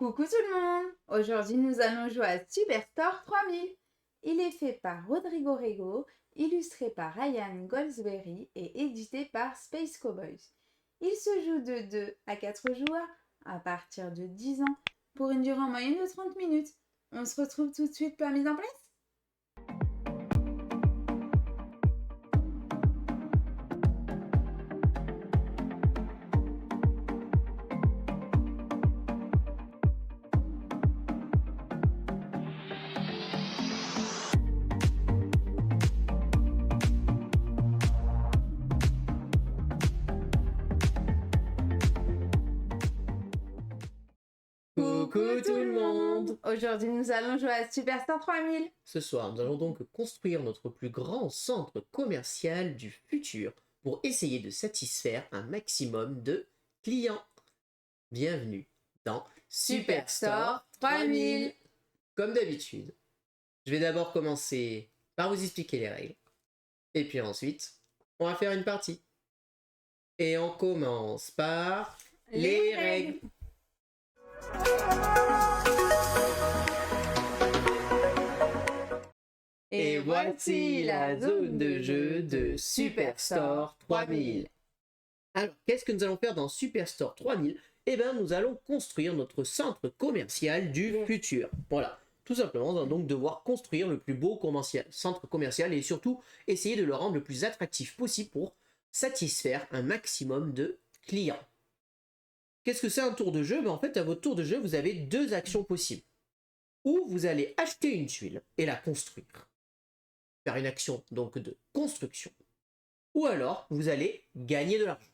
Coucou tout le monde! Aujourd'hui, nous allons jouer à Superstore 3000. Il est fait par Rodrigo Rego, illustré par Ryan Goldsberry et édité par Space Cowboys. Il se joue de 2 à 4 joueurs à partir de 10 ans pour une durée en moyenne de 30 minutes. On se retrouve tout de suite pour la mise en place? Coucou tout le monde! Aujourd'hui, nous allons jouer à Superstore 3000. Ce soir, nous allons donc construire notre plus grand centre commercial du futur pour essayer de satisfaire un maximum de clients. Bienvenue dans Superstore 3000. Comme d'habitude, je vais d'abord commencer par vous expliquer les règles. Et puis ensuite, on va faire une partie. Et on commence par les règles. Et voici la zone de jeu de Superstore 3000. Alors, qu'est-ce que nous allons faire dans Superstore 3000? Eh bien, nous allons construire notre centre commercial du futur. Voilà, tout simplement, nous allons donc devoir construire le plus beau centre commercial et surtout essayer de le rendre le plus attractif possible pour satisfaire un maximum de clients. Qu'est-ce que c'est un tour de jeu? En fait, à votre tour de jeu, vous avez deux actions possibles. Ou vous allez acheter une tuile et la construire. Faire une action donc de construction. Ou alors, vous allez gagner de l'argent.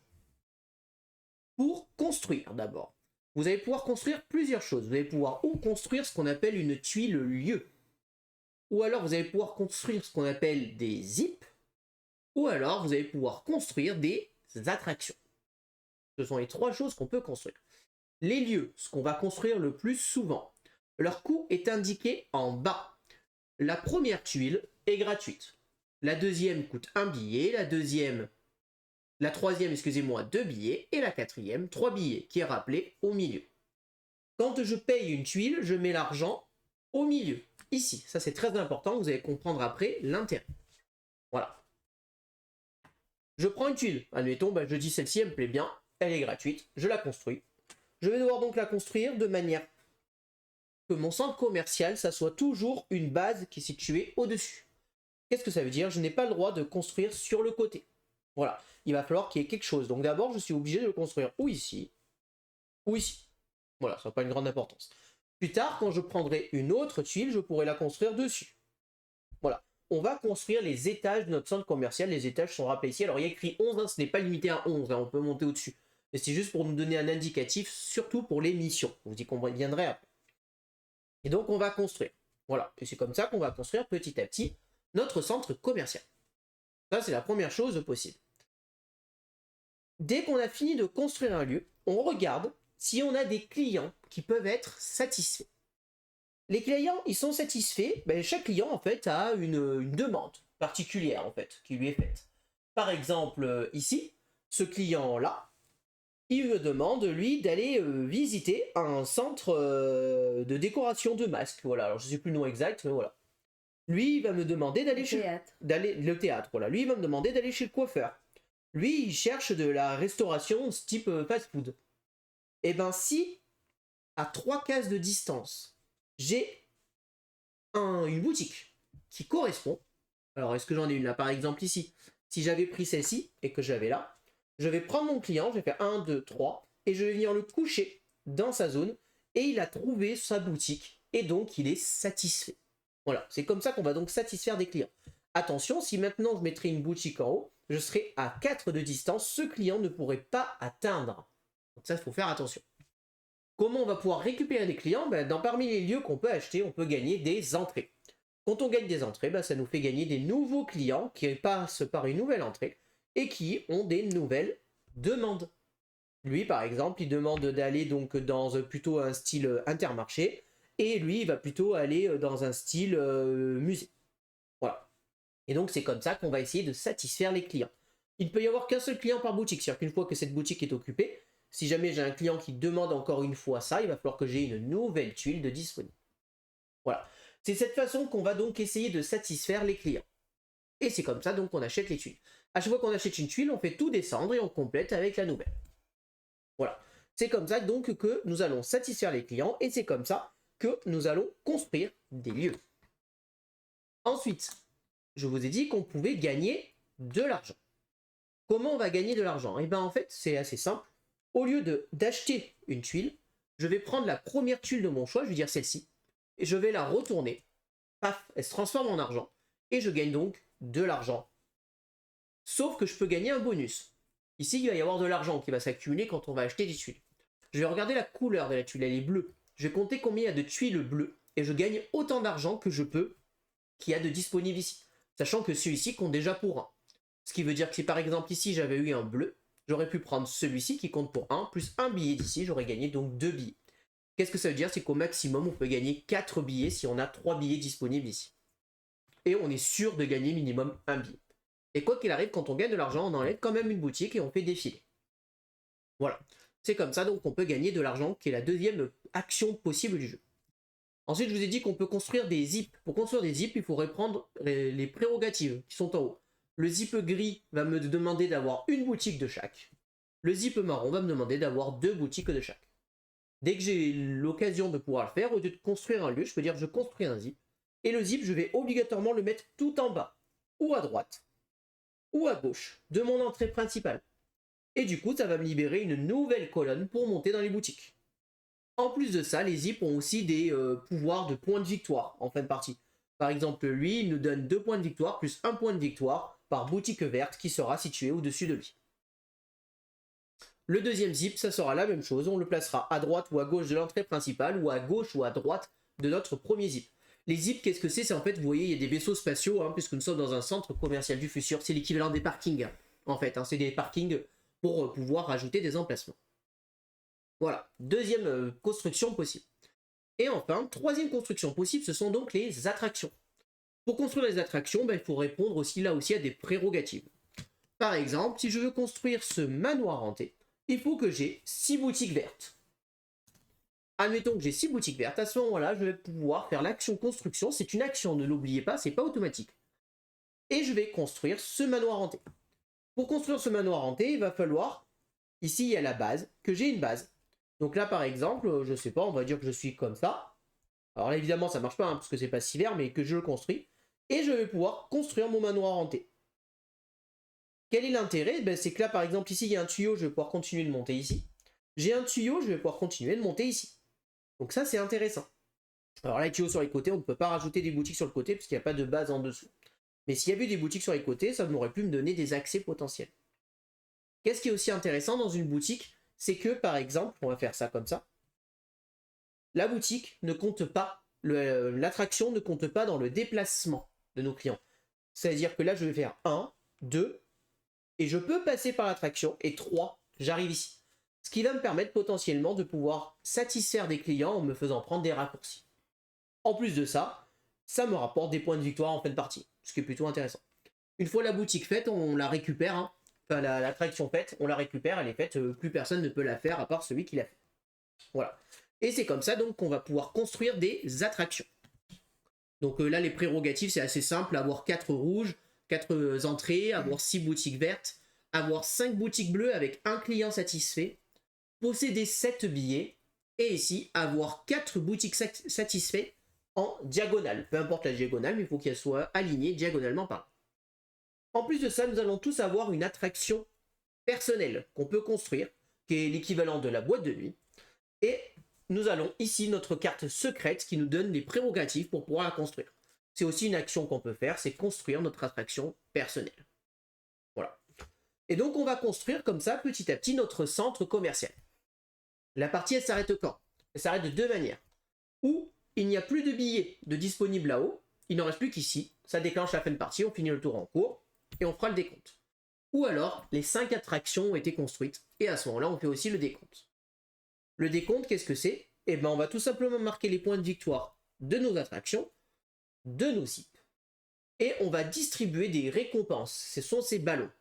Pour construire d'abord, vous allez pouvoir construire plusieurs choses. Vous allez pouvoir ou construire ce qu'on appelle une tuile lieu. Ou alors, vous allez pouvoir construire ce qu'on appelle des zips. Ou alors, vous allez pouvoir construire des attractions. Ce sont les trois choses qu'on peut construire. Les lieux, ce qu'on va construire le plus souvent. Leur coût est indiqué en bas. La première tuile est gratuite. La deuxième coûte un billet, la troisième, excusez-moi, 2 billets, et la quatrième, 3 billets, qui est rappelé au milieu. Quand je paye une tuile, je mets l'argent au milieu, ici. Ça, c'est très important, vous allez comprendre après l'intérêt. Voilà. Je prends une tuile, admettons, je dis celle-ci, elle me plaît bien, elle est gratuite, je la construis. Je vais devoir donc la construire de manière que mon centre commercial, ça soit toujours une base qui est située au-dessus. Qu'est-ce que ça veut dire? Je n'ai pas le droit de construire sur le côté. Voilà, il va falloir qu'il y ait quelque chose. Donc d'abord, je suis obligé de le construire ou ici, ou ici. Voilà, ça n'a pas une grande importance. Plus tard, quand je prendrai une autre tuile, je pourrai la construire dessus. Voilà, on va construire les étages de notre centre commercial. Les étages sont rappelés ici. Alors il y a écrit 11, ce n'est pas limité à 11, on peut monter au-dessus. Mais c'est juste pour nous donner un indicatif, surtout pour les missions. Vous y conviendrez après. Et donc on va construire. Voilà, et c'est comme ça qu'on va construire petit à petit notre centre commercial. Ça, c'est la première chose possible. Dès qu'on a fini de construire un lieu, on regarde si on a des clients qui peuvent être satisfaits. Les clients, ils sont satisfaits, chaque client, en fait, a une demande particulière, en fait, qui lui est faite. Par exemple, ici, ce client-là, il me demande, lui, d'aller visiter un centre de décoration de masques. Voilà, alors je ne sais plus le nom exact, mais voilà. Lui, il va me demander d'aller le théâtre. Voilà, lui, il va me demander d'aller chez le coiffeur. Lui, il cherche de la restauration type fast-food. Et si, à 3 cases de distance, j'ai une boutique qui correspond. Alors, est-ce que j'en ai une là? Par exemple, ici, si j'avais pris celle-ci et que j'avais là, je vais prendre mon client, je vais faire 1, 2, 3, et je vais venir le coucher dans sa zone, et il a trouvé sa boutique, et donc il est satisfait. Voilà, c'est comme ça qu'on va donc satisfaire des clients. Attention, si maintenant je mettrais une boutique en haut, je serais à 4 de distance, ce client ne pourrait pas atteindre. Donc ça, il faut faire attention. Comment on va pouvoir récupérer des clients? Parmi les lieux qu'on peut acheter, on peut gagner des entrées. Quand on gagne des entrées, ça nous fait gagner des nouveaux clients qui passent par une nouvelle entrée et qui ont des nouvelles demandes. Lui, par exemple, il demande d'aller donc dans plutôt un style Intermarché, et lui, il va plutôt aller dans un style musée. Voilà. Et donc, c'est comme ça qu'on va essayer de satisfaire les clients. Il ne peut y avoir qu'un seul client par boutique, c'est-à-dire qu'une fois que cette boutique est occupée, Si jamais j'ai un client qui demande encore une fois ça, il va falloir que j'ai une nouvelle tuile de disponible. Voilà. C'est cette façon qu'on va donc essayer de satisfaire les clients. Et c'est comme ça donc qu'on achète les tuiles. À chaque fois qu'on achète une tuile, on fait tout descendre et on complète avec la nouvelle. Voilà. C'est comme ça donc que nous allons satisfaire les clients et c'est comme ça que nous allons construire des lieux. Ensuite, je vous ai dit qu'on pouvait gagner de l'argent. Comment on va gagner de l'argent? Eh bien en fait, c'est assez simple. Au lieu d'acheter une tuile, je vais prendre la première tuile de mon choix, je vais dire celle-ci, et je vais la retourner. Paf, elle se transforme en argent. Et je gagne donc de l'argent. Sauf que je peux gagner un bonus. Ici, il va y avoir de l'argent qui va s'accumuler quand on va acheter des tuiles. Je vais regarder la couleur de la tuile, elle est bleue. Je vais compter combien il y a de tuiles bleues, et je gagne autant d'argent que je peux, qu'il y a de disponible ici. Sachant que celui-ci compte déjà pour 1. Ce qui veut dire que si par exemple ici j'avais eu un bleu, j'aurais pu prendre celui-ci qui compte pour 1, plus un billet d'ici, j'aurais gagné donc 2 billets. Qu'est-ce que ça veut dire? C'est qu'au maximum, on peut gagner 4 billets si on a 3 billets disponibles ici. Et on est sûr de gagner minimum un billet. Et quoi qu'il arrive, quand on gagne de l'argent, on enlève quand même une boutique et on fait défiler. Voilà. C'est comme ça donc qu'on peut gagner de l'argent, qui est la deuxième action possible du jeu. Ensuite, je vous ai dit qu'on peut construire des zips. Pour construire des zips, il faudrait prendre les prérogatives qui sont en haut. Le zip gris va me demander d'avoir une boutique de chaque. Le zip marron va me demander d'avoir 2 boutiques de chaque. Dès que j'ai l'occasion de pouvoir le faire, au lieu de construire un lieu, je peux dire je construis un zip. Et le zip, je vais obligatoirement le mettre tout en bas, ou à droite, ou à gauche, de mon entrée principale. Et du coup, ça va me libérer une nouvelle colonne pour monter dans les boutiques. En plus de ça, les zips ont aussi des pouvoirs de points de victoire en fin de partie. Par exemple, lui, il nous donne 2 points de victoire plus 1 point de victoire par boutique verte qui sera située au-dessus de lui. Le deuxième zip, ça sera la même chose, on le placera à droite ou à gauche de l'entrée principale ou à gauche ou à droite de notre premier zip. Les zips, qu'est-ce que c'est? C'est en fait, vous voyez, il y a des vaisseaux spatiaux, puisque nous sommes dans un centre commercial du futur, c'est l'équivalent des parkings, en fait, c'est des parkings pour pouvoir rajouter des emplacements. Voilà, deuxième construction possible. Et enfin, troisième construction possible, ce sont donc les attractions. Pour construire les attractions, il faut répondre aussi là aussi à des prérogatives. Par exemple, si je veux construire ce manoir hanté, il faut que j'ai 6 boutiques vertes. Admettons que j'ai 6 boutiques vertes, à ce moment-là, je vais pouvoir faire l'action construction. C'est une action, ne l'oubliez pas, c'est pas automatique. Et je vais construire ce manoir hanté. Pour construire ce manoir hanté, il va falloir, ici il y a la base, que j'ai une base. Donc là par exemple, je sais pas, on va dire que je suis comme ça. Alors là évidemment ça marche pas, parce que c'est pas si vert, mais que je le construis. Et je vais pouvoir construire mon manoir hanté. Quel est l'intérêt? C'est que là par exemple ici il y a un tuyau, je vais pouvoir continuer de monter ici. J'ai un tuyau, je vais pouvoir continuer de monter ici. Donc ça c'est intéressant. Alors là les tuyaux sur les côtés, on ne peut pas rajouter des boutiques sur le côté, parce qu'il n'y a pas de base en dessous. Mais s'il y avait des boutiques sur les côtés, ça m'aurait pu me donner des accès potentiels. Qu'est-ce qui est aussi intéressant dans une boutique? C'est que, par exemple, on va faire ça comme ça, la boutique ne compte pas, l'attraction ne compte pas dans le déplacement de nos clients. C'est-à-dire que là, je vais faire 1, 2, et je peux passer par l'attraction, et 3, j'arrive ici. Ce qui va me permettre potentiellement de pouvoir satisfaire des clients en me faisant prendre des raccourcis. En plus de ça, ça me rapporte des points de victoire en fin de partie, ce qui est plutôt intéressant. Une fois la boutique faite, on la récupère, enfin l'attraction faite, on la récupère, elle est faite, plus personne ne peut la faire à part celui qui l'a fait. Voilà. Et c'est comme ça donc qu'on va pouvoir construire des attractions. Donc là les prérogatives c'est assez simple, avoir 4 rouges, 4 entrées, avoir 6 boutiques vertes, avoir 5 boutiques bleues avec un client satisfait, posséder 7 billets, et ici avoir 4 boutiques satisfaites en diagonale. Peu importe la diagonale, mais il faut qu'elle soit alignée diagonalement par là. En plus de ça, nous allons tous avoir une attraction personnelle qu'on peut construire, qui est l'équivalent de la boîte de nuit. Et nous allons ici notre carte secrète qui nous donne des prérogatives pour pouvoir la construire. C'est aussi une action qu'on peut faire, c'est construire notre attraction personnelle. Voilà. Et donc on va construire comme ça petit à petit notre centre commercial. La partie elle s'arrête quand? Elle s'arrête de 2 manières. Ou il n'y a plus de billets de disponibles là-haut, il n'en reste plus qu'ici, ça déclenche la fin de partie, on finit le tour en cours, et on fera le décompte. Ou alors, les 5 attractions ont été construites, et à ce moment-là, on fait aussi le décompte. Le décompte, qu'est-ce que c'est? Eh bien, on va tout simplement marquer les points de victoire de nos attractions, de nos zips, et on va distribuer des récompenses. Ce sont ces ballons.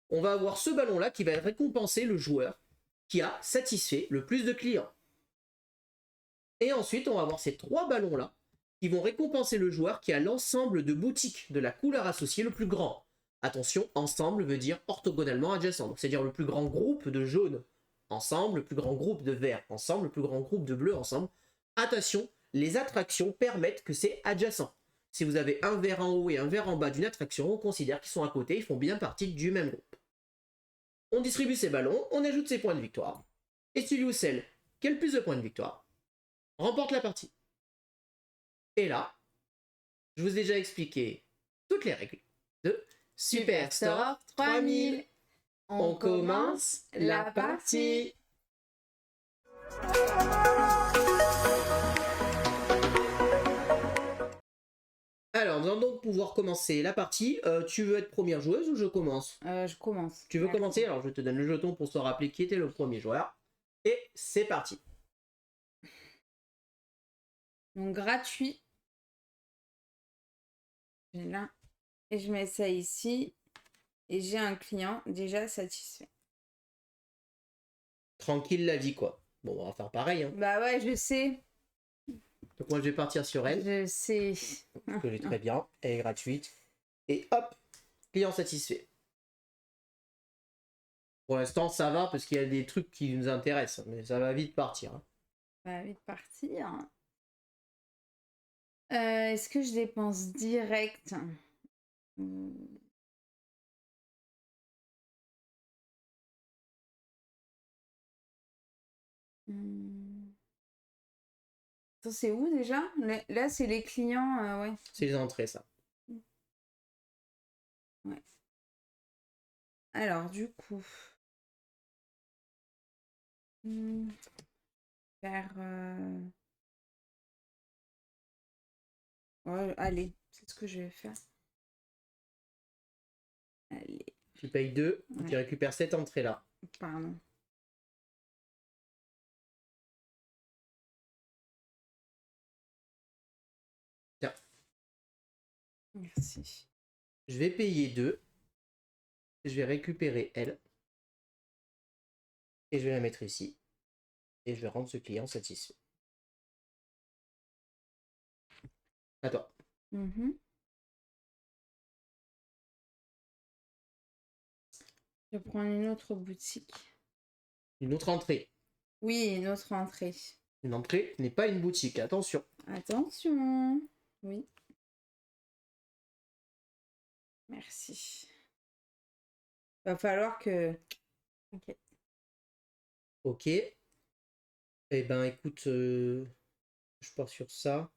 On va avoir ce ballon-là qui va récompenser le joueur qui a satisfait le plus de clients. Et ensuite, on va avoir ces 3 ballons-là qui vont récompenser le joueur qui a l'ensemble de boutiques de la couleur associée le plus grand. Attention, ensemble veut dire orthogonalement adjacent, c'est-à-dire le plus grand groupe de jaune ensemble, le plus grand groupe de vert ensemble, le plus grand groupe de bleu ensemble. Attention, les attractions permettent que c'est adjacent. Si vous avez un vert en haut et un vert en bas d'une attraction, on considère qu'ils sont à côté, ils font bien partie du même groupe. On distribue ces ballons, on ajoute ses points de victoire. Et celui ou celle qui a le plus de points de victoire remporte la partie. Et là, je vous ai déjà expliqué toutes les règles de Superstore 3000. On commence la partie. Alors, nous allons donc pouvoir commencer la partie. Tu veux être première joueuse ou je commence? Je commence. Tu veux commencer? Alors, je te donne le jeton pour se rappeler qui était le premier joueur. Et c'est parti. Donc, gratuit. Là. Et je mets ça ici. Et j'ai un client déjà satisfait. Tranquille la vie, quoi. Bon, on va faire pareil. Hein. Bah ouais, je sais. Donc moi, je vais partir sur elle. Je sais. Que j'ai très bien. Elle est gratuite. Et hop, client satisfait. Pour l'instant, ça va parce qu'il y a des trucs qui nous intéressent. Mais ça va vite partir. Hein. Ça va vite partir. Est-ce que je dépense direct? Ça, c'est où déjà? Là, c'est les clients, ouais. C'est les entrées, ça. Ouais. Alors, du coup... faire... Ouais, allez, c'est ce que je vais faire. Allez. Tu payes 2, Ouais. tu récupères cette entrée-là. Pardon. Tiens. Merci. Je vais payer 2. Je vais récupérer elle. Et je vais la mettre ici. Et je vais rendre ce client satisfait. À toi. Je vais prendre une autre boutique. Une autre entrée. Oui, une autre entrée. Une entrée n'est pas une boutique, attention. Attention. Oui. Merci. Va falloir que... Ok. Ok. Eh ben écoute, je pars sur ça.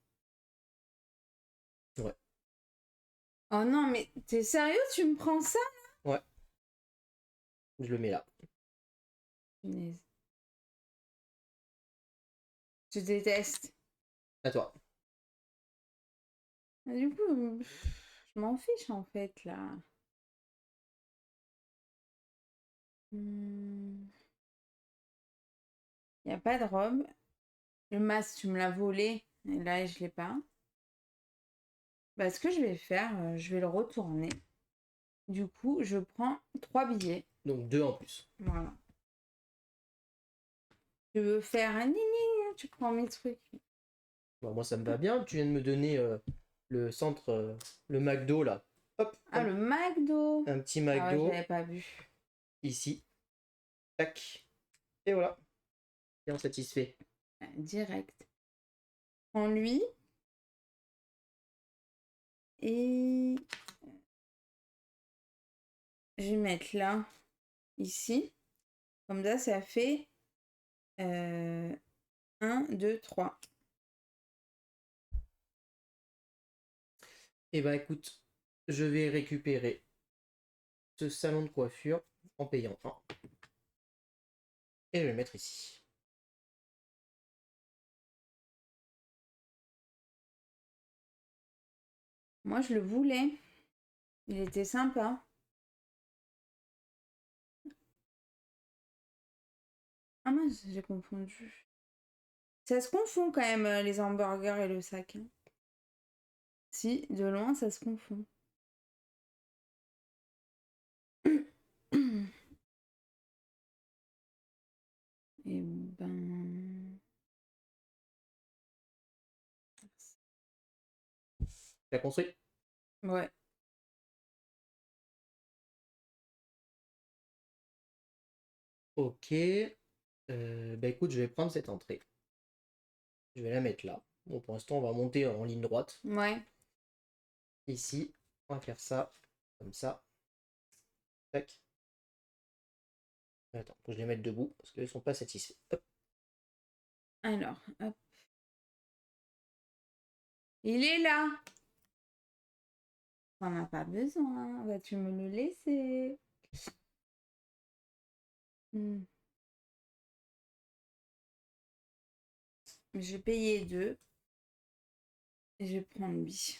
Ouais. Oh non, mais t'es sérieux? Tu me prends ça? Ouais. Je le mets là. Punaise. Je déteste. À toi. Du coup, je m'en fiche en fait là. Il n'y a pas de robe. Le masque, tu me l'as volé. Et là, je l'ai pas. Bah, ce que je vais faire, je vais le retourner. Du coup, je prends 3 billets. Donc 2 en plus. Voilà. Tu veux faire un nini, tu prends mes trucs. Bon, moi ça me va bien. Tu viens de me donner le centre, le McDo là. Hop. Ah, le McDo. Un petit Ah ouais, McDo. je l'avais pas vu. Ici. Tac. Et voilà. Et on satisfait. Direct. Prends lui. Et je vais mettre là, ici. Comme ça fait 1, 2, 3. Et ben écoute, je vais récupérer ce salon de coiffure en payant 1. Et je vais le mettre ici. Moi, je le voulais. Il était sympa. Ah mince, j'ai confondu. Ça se confond quand même, les hamburgers et le sac. Hein. Si, de loin, ça se confond. Et ben... Tu as construit? Ouais. Ok. Bah écoute, je vais prendre cette entrée. Je vais la mettre là. Bon, pour l'instant, on va monter en ligne droite. Ouais. Ici, on va faire ça, comme ça. Tac. Attends, faut que je les mette debout, parce qu'ils sont pas satisfaits. Hop. Alors, hop. Il est là. T'en as pas besoin. Vas-tu me le laisser? Hmm. Je vais payer 2. Et je vais prendre lui.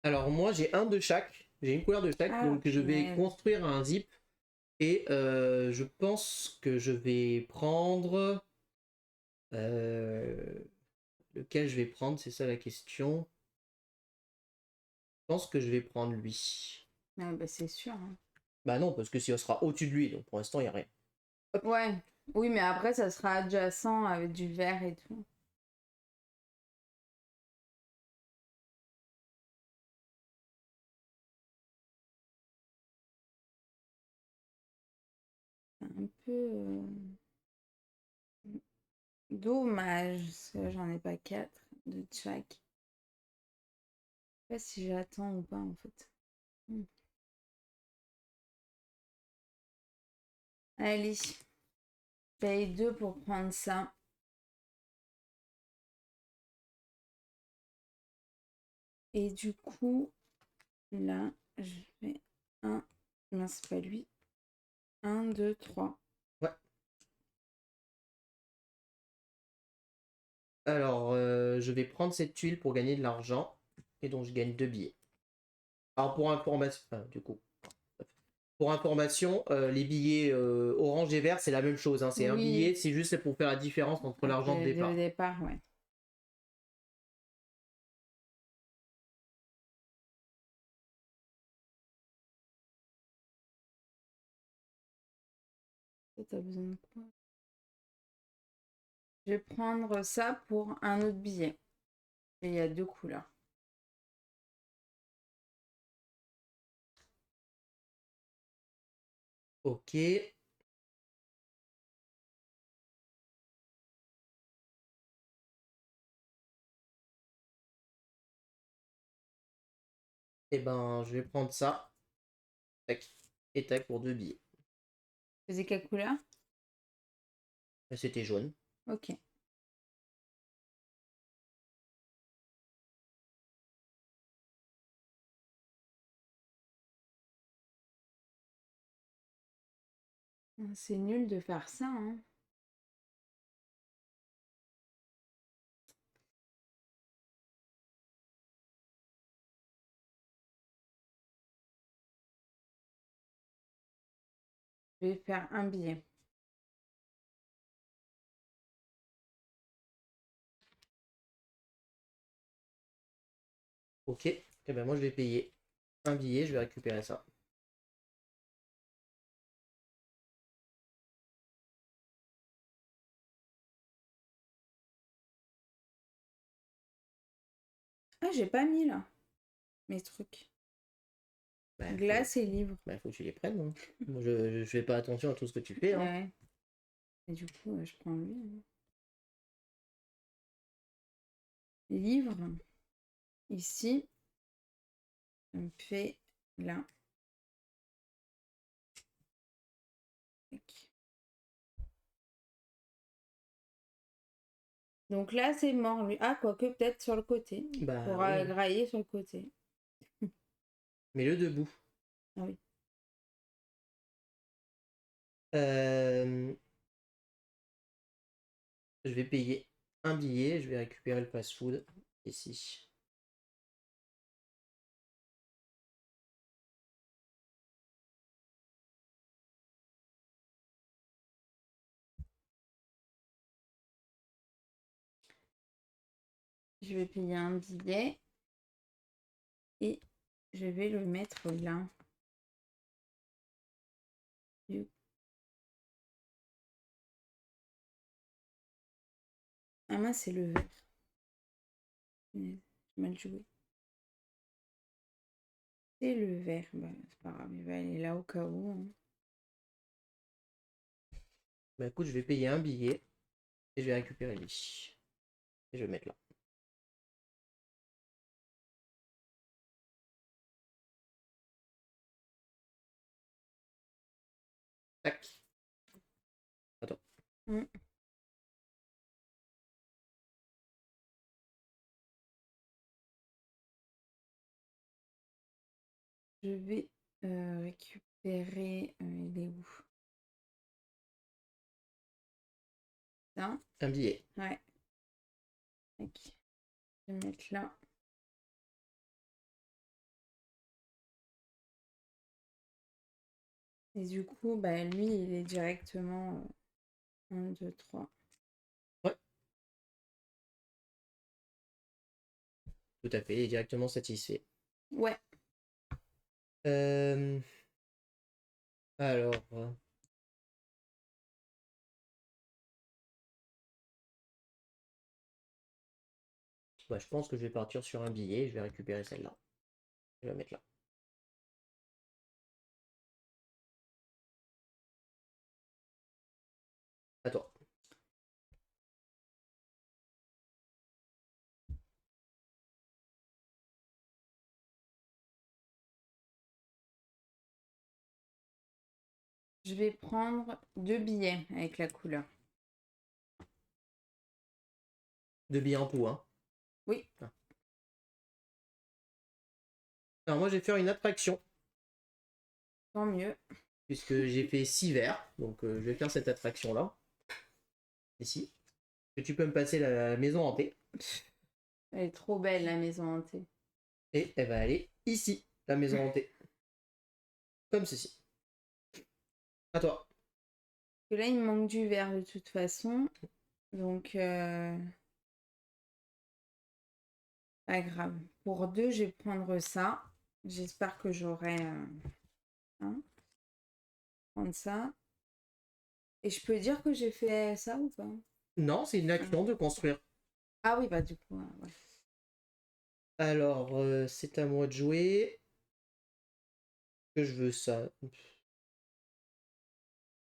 Alors moi, j'ai un de chaque. J'ai une couleur de chaque, Ah, donc je vais punaise. construire un zip. Et je pense que je vais prendre... lequel je vais prendre, c'est ça la question. Je pense que je vais prendre lui. Ah, bah, c'est sûr, hein. Bah non, parce que si on sera au-dessus de lui, donc pour l'instant, il n'y a rien. Hop. Ouais. Oui, mais après, ça sera adjacent avec du vert et tout. C'est un peu dommage, parce que j'en ai pas 4 de chaque. Je sais pas si j'attends ou pas, en fait. Hmm. Allez, paye 2 pour prendre ça. Et du coup, là, je fais un. Non, c'est pas lui. 1, 2, 3. Ouais. Alors, je vais prendre cette tuile pour gagner de l'argent. Et donc, je gagne 2 billets. Alors, pour information... Enfin, du coup... Pour information, les billets orange et vert, c'est la même chose, hein. C'est un Oui, billet, c'est juste pour faire la différence entre l'argent de de départ. départ, ouais. T'as besoin de quoi? Je vais prendre ça pour un autre billet. Et il y a 2 couleurs. Ok. Et ben, je vais prendre ça. Tac. Et tac pour 2 billets. Faisais quelle couleur? C'était jaune. Ok. C'est nul de faire ça, hein. Je vais faire un billet. Ok. Et ben moi je vais payer un billet, je vais récupérer ça. Ah, j'ai pas mis là mes trucs. Bah, Glace et livre. faut que tu les prennes, hein. Moi, je fais pas attention à tout ce que tu fais, hein. Ouais. Et du coup, je prends lui, hein. Livre. Ici. On fait là. Tac. Donc là, c'est mort, lui. Ah, quoique peut-être sur le côté. Bah Pour oui. grailler sur le côté. Mets-le debout. Ah oui. Euh, je vais payer un billet, je vais récupérer le fast-food ici. Je vais payer un billet. Et je vais le mettre là. Ah mince, c'est le vert. J'ai mal joué. C'est le vert. Bah, c'est pas grave, il va aller là au cas où. Hein. Bah écoute, je vais payer un billet et je vais récupérer lui. Et je vais le mettre là. Tac. Attends. Mm. Je vais récupérer. Il est où? Ça. Un billet. Ouais. Tac. Je vais mettre là. Et du coup, bah, lui, il est directement 1, 2, 3. Ouais. Tout à fait, il est directement satisfait. Ouais. Alors. Bah, je pense que je vais partir sur un billet et je vais récupérer celle-là. Je vais la mettre là. À toi. Je vais prendre 2 billets avec la couleur. 2 billets en pou, hein. Oui. Ah. Alors moi, je vais faire une attraction. Tant mieux. Puisque j'ai fait 6 verres. Donc je vais faire cette attraction-là. Ici. Et tu peux me passer la maison hantée. Elle est trop belle, la maison hantée. Et elle va aller ici, la maison hantée. Comme ceci. À toi. Parce que là, il me manque du vert de toute façon. Donc, pas grave. Pour 2, je vais prendre ça. J'espère que j'aurai... prendre ça. Et je peux dire que j'ai fait ça ou pas? Non, c'est une action de construire. Ah oui, bah du coup, ouais. Alors, c'est à moi de jouer. Que je veux ça.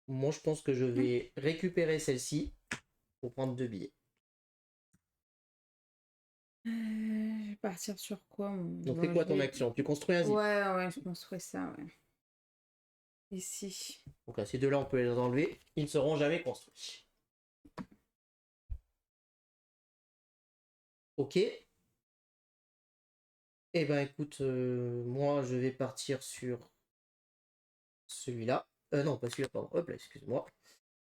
Moi, je pense que je vais récupérer celle-ci pour prendre 2 billets. Je vais partir sur quoi? Donc, Bon, c'est quoi je ton vais... action? Tu construis un zip. Ouais, je construis ça, ouais. Ici. Donc là, ces deux-là, on peut les enlever. Ils ne seront jamais construits. Ok. Eh ben, écoute, moi, je vais partir sur celui-là. Non, pas celui-là, pardon. Hop là, excuse-moi.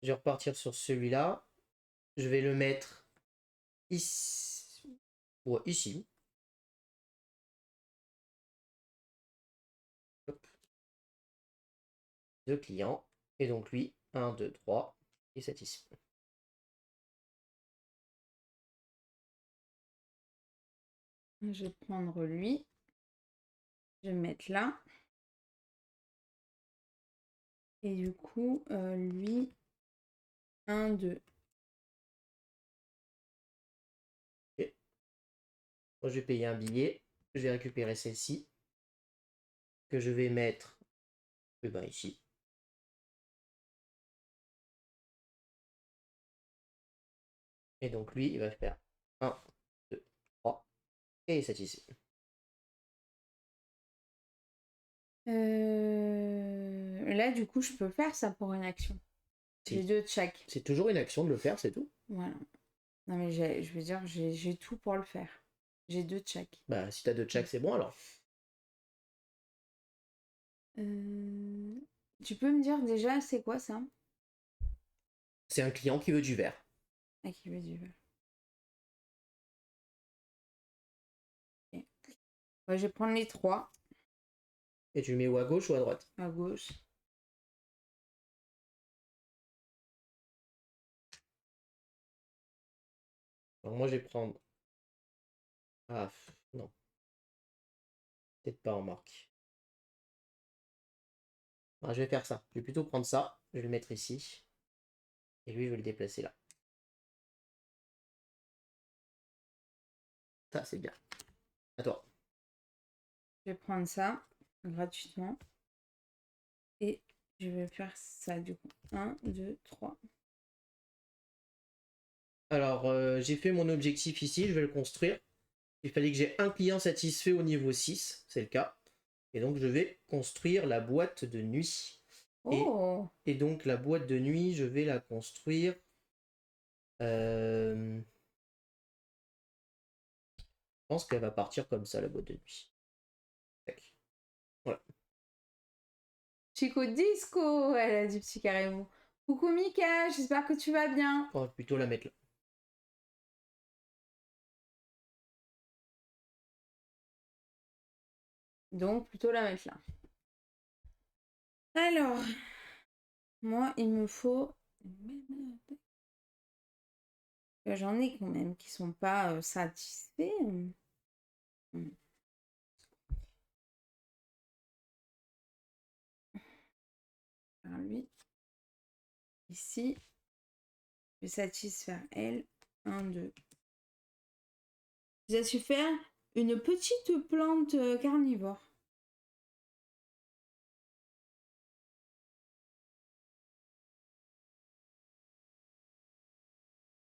Je vais repartir sur celui-là. Je vais le mettre ici. Ouais, ici. Hop. 2 clients. Et donc lui, 1, 2, 3. Et cet ici. Je vais prendre lui. Je vais me mettre là. Et du coup, lui, 1, 2. Ok. Moi, je vais payer un billet. Je vais récupérer celle-ci. Que je vais mettre eh ben, ici. Et donc lui, il va faire 1, 2, 3. Et cet ici. Là, du coup, je peux faire ça pour une action. J'ai 2 de chaque. C'est toujours une action de le faire, c'est tout. Voilà. Non, mais je veux dire, j'ai tout pour le faire. J'ai 2 de chaque. Bah, si t'as 2 de chaque, c'est bon alors. Tu peux me dire déjà, c'est quoi ça? C'est un client qui veut du vert. Ah, qui veut du vert. Ok. Ouais, je vais prendre les 3 Et tu le mets où, à gauche ou à droite? à gauche. Alors moi, je vais prendre. Ah, non. Peut-être pas en marque. Ah, je vais faire ça. Je vais plutôt prendre ça. Je vais le mettre ici. Et lui, je vais le déplacer là. Ça, c'est bien. À toi. Je vais prendre ça gratuitement. Et je vais faire ça du coup. 1, 2, 3. Alors, j'ai fait mon objectif ici. Je vais le construire. Il fallait que j'ai un client satisfait au niveau 6. C'est le cas. Et donc, je vais construire la boîte de nuit. Oh! Et donc, la boîte de nuit, je vais la construire. Je pense qu'elle va partir comme ça, la boîte de nuit. Tac. Voilà. Chico Disco, elle a dit petit carrément. Coucou Mika, j'espère que tu vas bien. On va plutôt la mettre là. Donc plutôt la mettre là. Alors, moi il me faut... J'en ai quand même qui sont pas satisfaits. Alors lui, ici, je vais satisfaire elle. 1, 2. Je vais satisfaire une petite plante carnivore.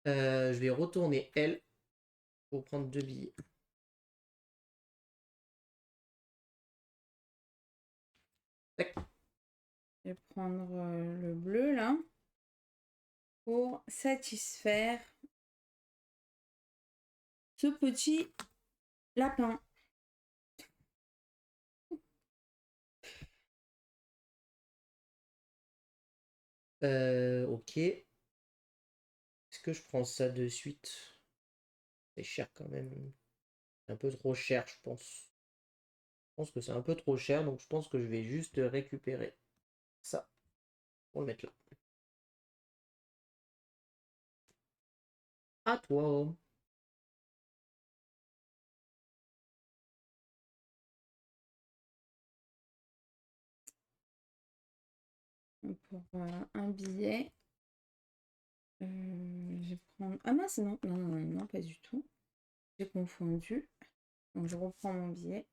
Je vais retourner elle pour prendre 2 billets. Tac. Je vais prendre le bleu là pour satisfaire ce petit lapin. Ok. Est-ce que je prends ça de suite? C'est cher quand même. C'est un peu trop cher, je pense. Je pense que c'est un peu trop cher, donc je pense que je vais juste récupérer ça pour le mettre là. À toi. Pour un billet, je vais prendre... Ah mince, non, non, non, non, pas du tout. J'ai confondu. Donc je reprends mon billet.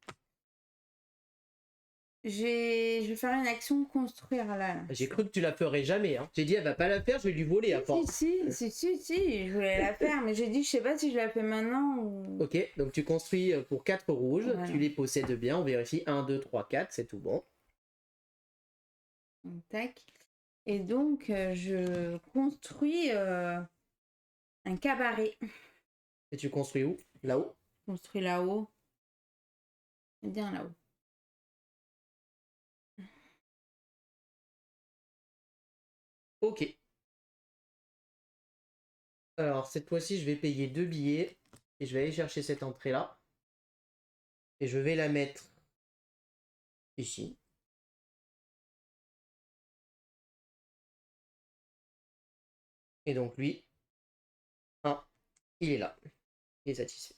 Je vais faire une action construire là. J'ai cru que tu la ferais jamais. Hein. J'ai dit, elle va pas la faire, je vais lui voler à force. Si, je voulais la faire, mais j'ai dit, je sais pas si je la fais maintenant ou... Ok, donc tu construis pour 4 rouges, Voilà. tu les possèdes bien, on vérifie 1, 2, 3, 4, c'est tout bon. Donc, tac. Et donc, je construis un cabaret. Et tu construis où? Là-haut? Je construis là-haut. Bien là-haut. Ok. Alors, cette fois-ci, je vais payer 2 billets et je vais aller chercher cette entrée-là. Et je vais la mettre ici. Et donc, lui, il est là. Il est satisfait.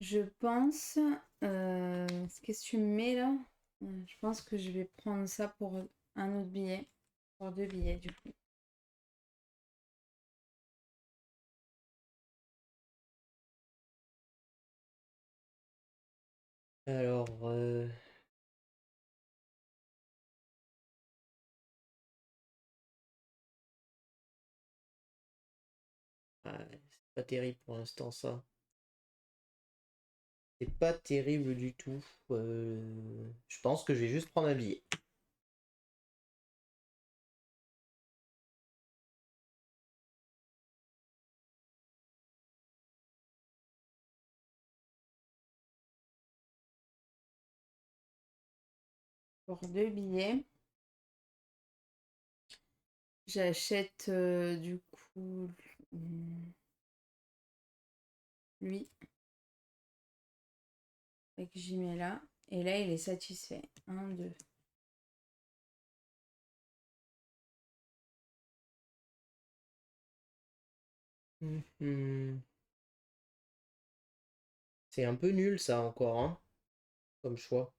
Je pense... qu'est-ce que tu mets là? Je pense que je vais prendre ça pour un autre billet. Pour 2 billets du coup. Alors, c'est pas terrible pour l'instant, ça. C'est pas terrible du tout. Je pense que je vais juste prendre un billet. Pour 2 billets. J'achète du coup lui. Et que j'y mets là. Et là, il est satisfait. 1, 2. C'est un peu nul ça encore, hein, comme choix.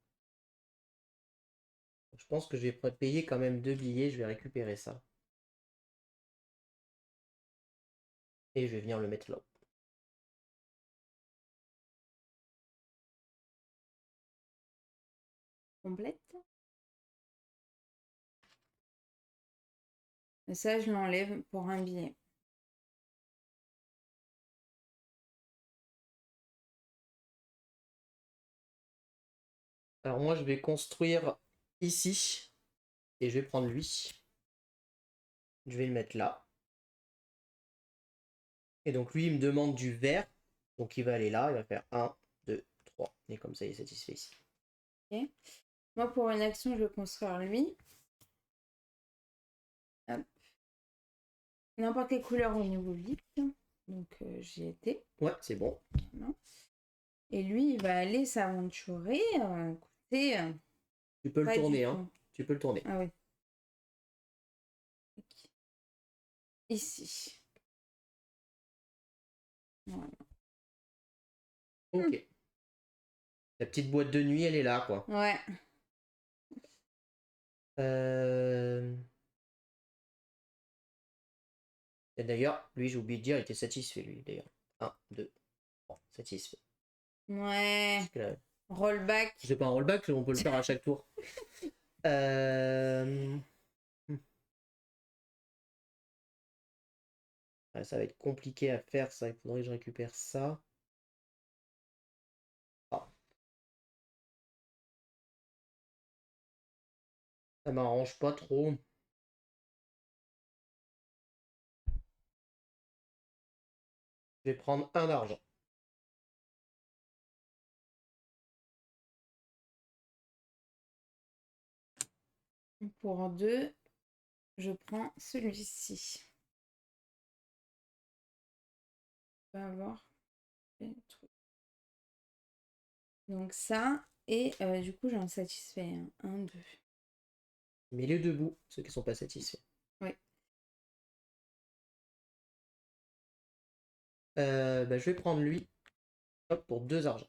Je pense que je vais payer quand même 2 billets, je vais récupérer ça. Et je vais venir le mettre là. Complète. Et ça, je l'enlève pour un billet. Alors moi je vais construire ici. Et je vais prendre lui. Je vais le mettre là. Et donc lui il me demande du vert. Donc il va aller là, il va faire 1, 2, 3. Et comme ça il est satisfait ici. Ok. Moi, pour une action, je vais construire lui. Hop. N'importe quelle couleur au niveau vide. Donc, j'y étais. Ouais, c'est bon. Voilà. Et lui, il va aller s'aventurer. Écoutez, Tu peux le pas du tourner, hein. tout. Tu peux le tourner. Ah oui. Ici. Voilà. Ok. La petite boîte de nuit, elle est là, quoi. Ouais. Et d'ailleurs, lui, j'ai oublié de dire, il était satisfait, lui, d'ailleurs. 1, 2, 3, satisfait. Ouais. Parce que là, Rollback. c'est pas un rollback, on peut le faire à chaque tour. Ouais, ça va être compliqué à faire, ça. Il faudrait que je récupère ça. Ah. Ça m'arrange pas trop. Je vais prendre un argent. Pour 2, je prends celui-ci. On va avoir les trucs. Donc ça, et du coup, j'en satisfais un. 1, 2. Mais les deux bouts, ceux qui sont pas satisfaits. Oui. Bah, je vais prendre lui. Hop, pour 2 argents.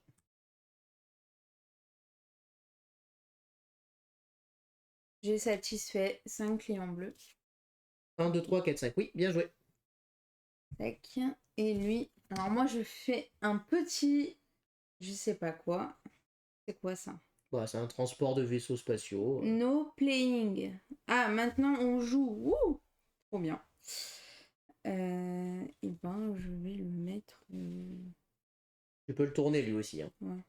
J'ai satisfait 5 clients bleus. 1, 2, 3, 4, 5. Oui, bien joué. Tac. Et lui, alors moi, je fais un petit, je sais pas quoi. C'est quoi ça? Bah, c'est un transport de vaisseaux spatiaux. No playing. Ah, maintenant on joue. Wouh! Trop bien. Et ben, je vais le mettre. Tu peux le tourner lui aussi, hein. Ouais.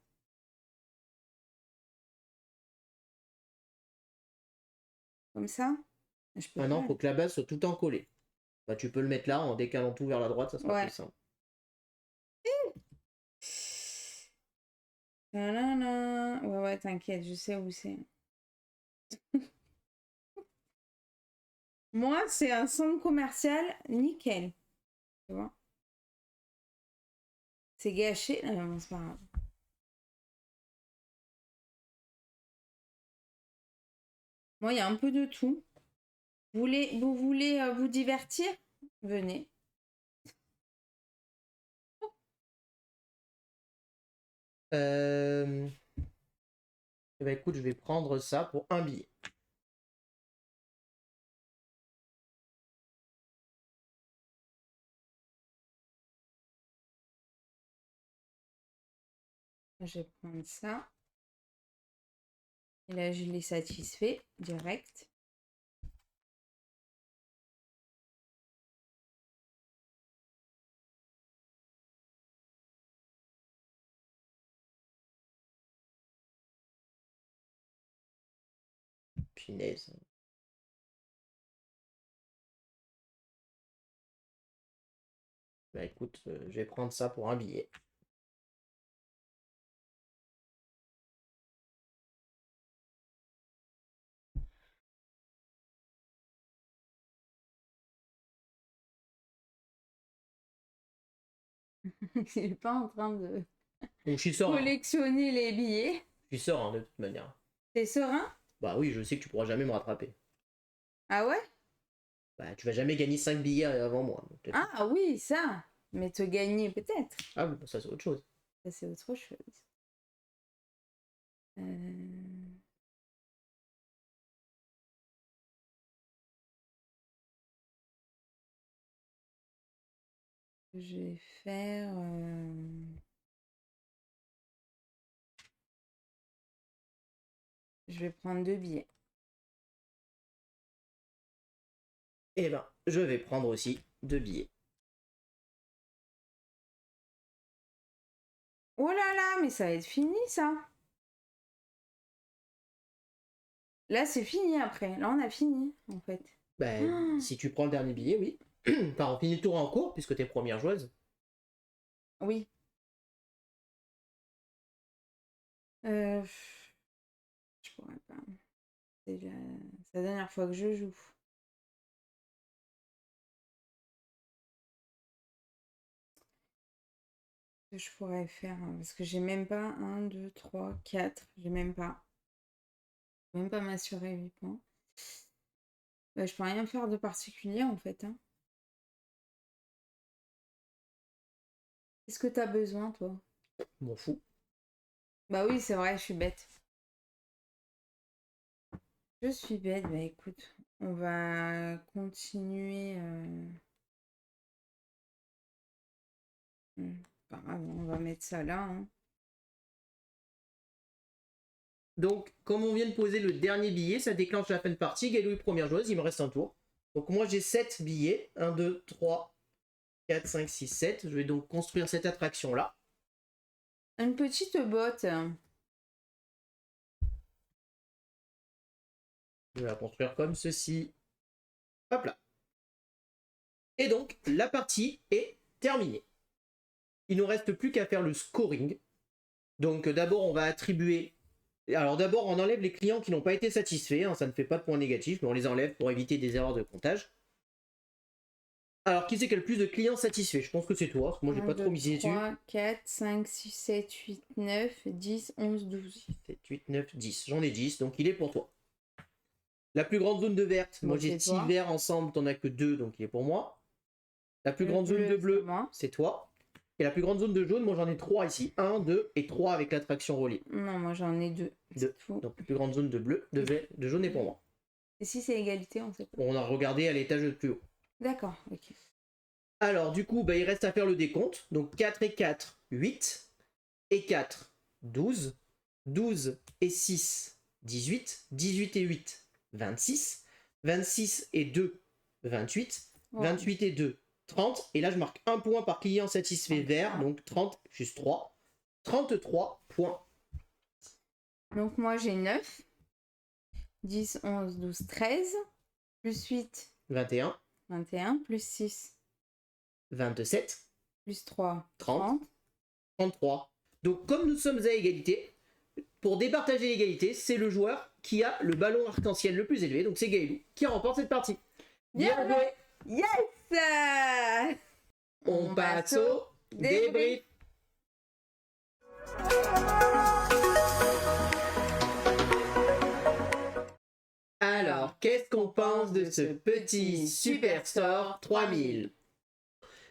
Comme ça? Je peux Ah non, pas. faut que la base soit tout le temps collée. Bah, tu peux le mettre là en décalant tout vers la droite, ça sera Ouais. plus simple. Tadadam. Ouais, ouais, t'inquiète, je sais où c'est. Moi, c'est un centre commercial nickel. Tu vois? C'est gâché. Ah, non, c'est pas grave. Moi, il y a un peu de tout. Vous voulez vous divertir? Venez. Euh... Eh ben, écoute, je vais prendre ça pour un billet. Je vais prendre ça. Et là, je l'ai satisfait direct. Punaise. Bah écoute, je vais prendre ça pour un billet. Il n'est pas en train de Donc je suis serein. collectionner les billets. Tu sors hein, de toute manière. T'es serein? Bah oui, je sais que tu pourras jamais me rattraper. Ah ouais? Bah tu vas jamais gagner 5 billets avant moi. Donc, Ah oui, ça. Mais te gagner peut-être. ah oui, ça c'est autre chose. Ça, c'est autre chose. Euh, Je vais faire... Je vais prendre 2 billets. Eh ben, je vais prendre aussi 2 billets. Oh là là, mais ça va être fini ça. Là, c'est fini après. Là, on a fini, en fait. Ben, Ah, si tu prends le dernier billet, oui. Enfin, on finit le tour en cours, puisque t'es première joueuse. oui. Euh, Je pourrais pas. C'est la dernière fois que je joue. Que je pourrais faire, hein, parce que j'ai même pas 1, 2, 3, 4. J'ai même pas. Même pas m'assurer 8 points. Bah, je peux rien faire de particulier en fait, hein. Qu'est-ce que t'as besoin, toi? M'en fous. Bah oui, c'est vrai, je suis bête. Je suis bête, bah écoute, on va continuer. Pas grave, on va mettre ça là, hein. Donc, comme on vient de poser le dernier billet, ça déclenche la fin de partie. Galou est première joueuse, il me reste un tour. Donc moi j'ai 7 billets. 1, 2, 3, 4, 5, 6, 7. Je vais donc construire cette attraction-là. Une petite botte. Je vais la construire comme ceci. Hop là. Et donc, la partie est terminée. Il ne nous reste plus qu'à faire le scoring. Donc d'abord, on va attribuer... Alors d'abord, on enlève les clients qui n'ont pas été satisfaits. Hein, ça ne fait pas de points négatifs, mais on les enlève pour éviter des erreurs de comptage. Alors, qui c'est qui a le plus de clients satisfaits? Je pense que c'est toi, parce que moi, j'ai 1, pas trop 2, misé dessus. 3, 4, 5, 6, 7, 8, 9, 10, 11, 12. 7, 8, 9, 10. J'en ai 10, donc il est pour toi. La plus grande zone de verte, moi Bon, j'ai c'est 6 toi. verts ensemble, t'en as que 2, donc il est pour moi. La plus Le grande zone de bleu, c'est bleu, moi. c'est toi. Et la plus grande zone de jaune, moi j'en ai 3 ici. 1, 2 et 3 avec l'attraction reliée. Non, moi j'en ai 2. 2. Donc la plus grande zone de bleu, de jaune est pour moi. Et si c'est égalité, on sait pas. On a regardé à l'étage le plus haut. D'accord, ok. Alors du coup, bah, il reste à faire le décompte. Donc 4 et 4, 8. Et 4, 12. 12 et 6, 18. 18 et 8, 26. 26 et 2, 28. Ouais. 28 et 2, 30. Et là, je marque un point par client satisfait vert. Donc 30 plus 3. 33 points. Donc moi j'ai 9. 10, 11, 12, 13. Plus 8, 21, 21. Plus 6, 27, plus 3, 30. 30. 33. Donc comme nous sommes à égalité, pour départager l'égalité, c'est le joueur qui a le ballon arc-en-ciel le plus élevé. Donc c'est Gaëlou qui remporte cette partie. Bien joué. Yes. On passe au débrief. Alors, qu'est-ce qu'on pense de ce petit Superstore 3000?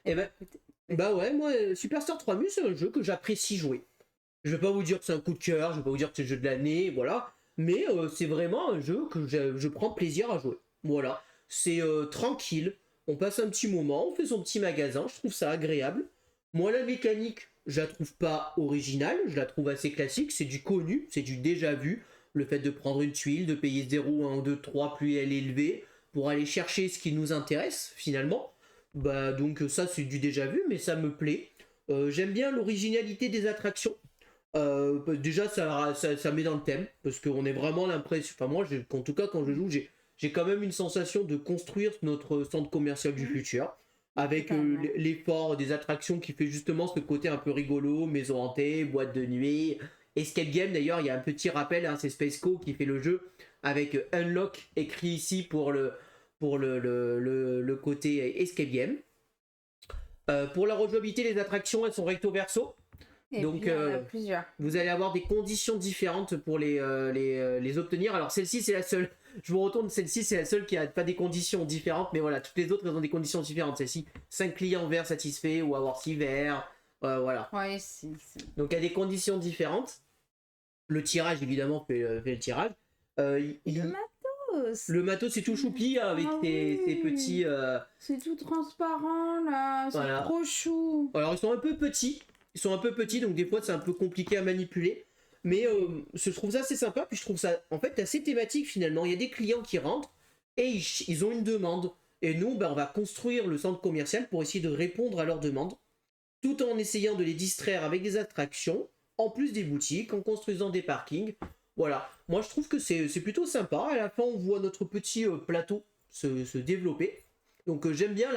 Eh ben, bah ouais, moi, Superstore 3000, c'est un jeu que j'apprécie jouer. Je vais pas vous dire que c'est un coup de cœur, je vais pas vous dire que c'est le jeu de l'année, voilà. Mais c'est vraiment un jeu que je prends plaisir à jouer. Voilà. C'est tranquille, on passe un petit moment, on fait son petit magasin, je trouve ça agréable. Moi, la mécanique, je la trouve pas originale, je la trouve assez classique, c'est du connu, c'est du déjà vu. Le fait de prendre une tuile, de payer 0, 1, 2, 3, plus elle est élevée, pour aller chercher ce qui nous intéresse, finalement. Bah, donc ça, c'est du déjà vu, mais ça me plaît. J'aime bien l'originalité des attractions. Déjà ça met dans le thème parce qu'on est vraiment l'impression, enfin moi en tout cas quand je joue j'ai quand même une sensation de construire notre centre commercial du futur avec l'effort des attractions qui fait justement ce côté un peu rigolo, maison hantée, boîte de nuit, escape game. D'ailleurs il y a un petit rappel, hein, c'est Spaceco qui fait le jeu avec Unlock écrit ici pour le côté escape game. Pour la rejouabilité, les attractions elles sont recto verso. Et Donc, puis, il y en a plusieurs. vous allez avoir des conditions différentes pour les obtenir. Alors celle-ci c'est la seule, je vous retourne, celle-ci c'est la seule qui a pas des conditions différentes, mais voilà, toutes les autres elles ont des conditions différentes. Celle-ci, 5 clients verts satisfaits ou avoir 6 verts, voilà. Oui, si. Donc il y a des conditions différentes. Le tirage évidemment fait le tirage. Le matos. Le matos c'est tout choupi hein, avec ces petits... C'est tout transparent là, c'est voilà. trop chou. Alors ils sont un peu petits, donc des fois c'est un peu compliqué à manipuler. Mais je trouve ça assez sympa, puis je trouve ça en fait assez thématique finalement. Il y a des clients qui rentrent et ils ont une demande. Et nous, on va construire le centre commercial pour essayer de répondre à leurs demandes, tout en essayant de les distraire avec des attractions, en plus des boutiques, en construisant des parkings. Voilà, moi je trouve que c'est plutôt sympa. À la fin, on voit notre petit plateau se développer. Donc j'aime bien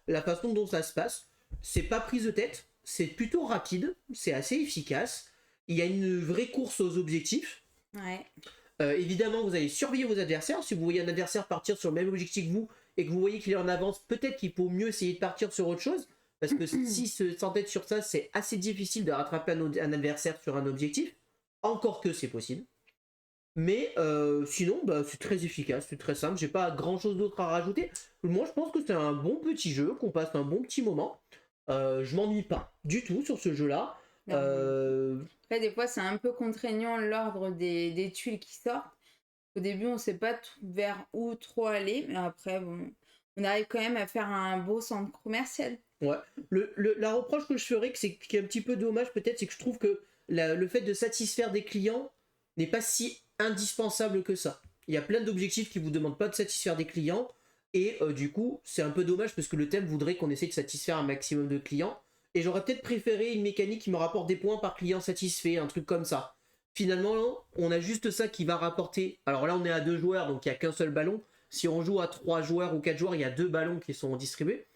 la façon dont ça se passe. C'est pas prise de tête, c'est plutôt rapide, c'est assez efficace. Il y a une vraie course aux objectifs. Ouais. Évidemment, vous allez surveiller vos adversaires. Si vous voyez un adversaire partir sur le même objectif que vous et que vous voyez qu'il est en avance, peut-être qu'il faut mieux essayer de partir sur autre chose. Parce que s'il s'entête sur ça, c'est assez difficile de rattraper un adversaire sur un objectif. Encore que c'est possible. Mais sinon, c'est très efficace, c'est très simple. J'ai pas grand chose d'autre à rajouter. Moi, je pense que c'est un bon petit jeu, qu'on passe un bon petit moment. Je m'ennuie pas du tout sur ce jeu-là. Après, des fois, c'est un peu contraignant l'ordre des tuiles qui sortent. Au début, on sait pas vers où trop aller, mais après, bon, on arrive quand même à faire un beau centre commercial. Ouais. La reproche que je ferais, qui est un petit peu dommage peut-être, c'est que je trouve que le fait de satisfaire des clients n'est pas si indispensable que ça. Il y a plein d'objectifs qui vous demandent pas de satisfaire des clients, et du coup, c'est un peu dommage parce que le thème voudrait qu'on essaie de satisfaire un maximum de clients. Et j'aurais peut-être préféré une mécanique qui me rapporte des points par client satisfait, un truc comme ça. Finalement, on a juste ça qui va rapporter. Alors là, on est à 2 joueurs, donc il n'y a qu'un seul ballon. Si on joue à 3 joueurs ou 4 joueurs, il y a 2 ballons qui sont distribués.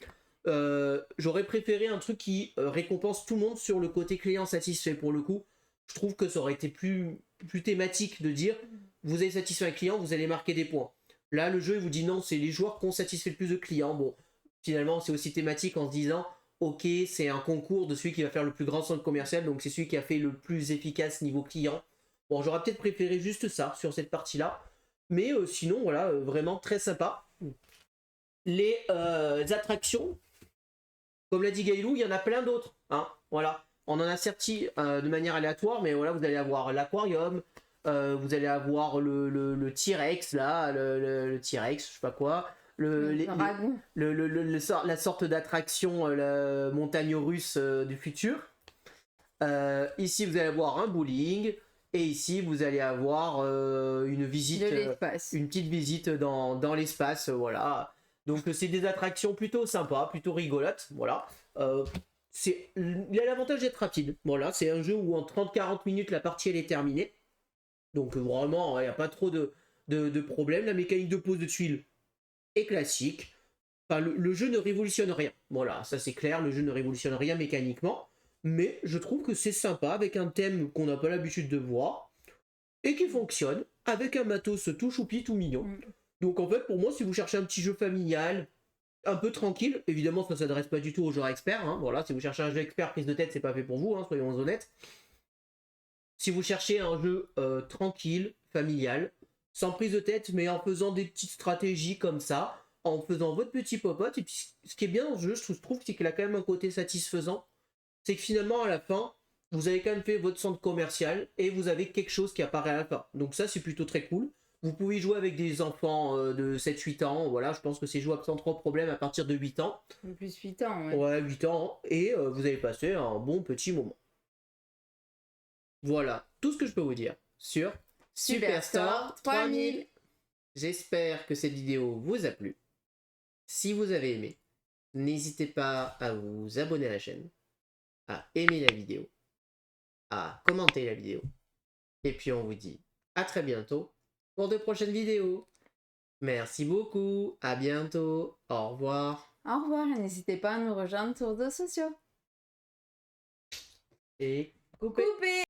J'aurais préféré un truc qui récompense tout le monde sur le côté client satisfait pour le coup. Je trouve que ça aurait été plus thématique de dire vous avez satisfait un client, vous allez marquer des points. Là, le jeu il vous dit non, c'est les joueurs qui ont satisfait le plus de clients. Bon, finalement, c'est aussi thématique en se disant ok, c'est un concours de celui qui va faire le plus grand centre commercial, donc c'est celui qui a fait le plus efficace niveau client. Bon, j'aurais peut-être préféré juste ça sur cette partie-là. Mais sinon, voilà, vraiment très sympa. Les attractions, comme l'a dit Gaïlou, il y en a plein d'autres. Hein, voilà. On en a sorti de manière aléatoire, mais voilà, vous allez avoir l'aquarium, vous allez avoir le T-Rex, là, le T-Rex, je sais pas quoi. La sorte d'attraction, la montagne russe du futur. Ici, vous allez avoir un bowling. Et ici, vous allez avoir une visite, une petite visite dans l'espace, voilà. Donc, c'est des attractions plutôt sympas, plutôt rigolotes, voilà. Il a l'avantage d'être rapide, voilà. C'est un jeu où en 30-40 minutes, la partie, elle est terminée. Donc, vraiment, il n'y a pas trop de problème. La mécanique de pose de tuiles est classique. Enfin, le jeu ne révolutionne rien, voilà, ça c'est clair, le jeu ne révolutionne rien mécaniquement. Mais je trouve que c'est sympa avec un thème qu'on n'a pas l'habitude de voir et qui fonctionne avec un matos tout choupi, tout mignon. Donc en fait, pour moi, si vous cherchez un petit jeu familial, un peu tranquille, évidemment, ça ne s'adresse pas du tout aux joueurs experts. Hein, voilà, si vous cherchez un jeu expert prise de tête, c'est pas fait pour vous, hein, soyons honnêtes. Si vous cherchez un jeu tranquille, familial, sans prise de tête, mais en faisant des petites stratégies comme ça, en faisant votre petit popote, et puis ce qui est bien dans ce jeu, je trouve, c'est qu'il a quand même un côté satisfaisant. C'est que finalement, à la fin, vous avez quand même fait votre centre commercial et vous avez quelque chose qui apparaît à la fin. Donc ça, c'est plutôt très cool. Vous pouvez jouer avec des enfants de 7-8 ans. Voilà, je pense que c'est jouable sans trop de problème à partir de 8 ans. Plus 8 ans, ouais. Ouais, 8 ans. Et vous avez passé un bon petit moment. Voilà, tout ce que je peux vous dire sur Superstore 3000. J'espère que cette vidéo vous a plu. Si vous avez aimé, n'hésitez pas à vous abonner à la chaîne, à aimer la vidéo, à commenter la vidéo. Et puis on vous dit à très bientôt pour de prochaines vidéos. Merci beaucoup, à bientôt, au revoir. Au revoir et n'hésitez pas à nous rejoindre sur les réseaux sociaux. Et coupez.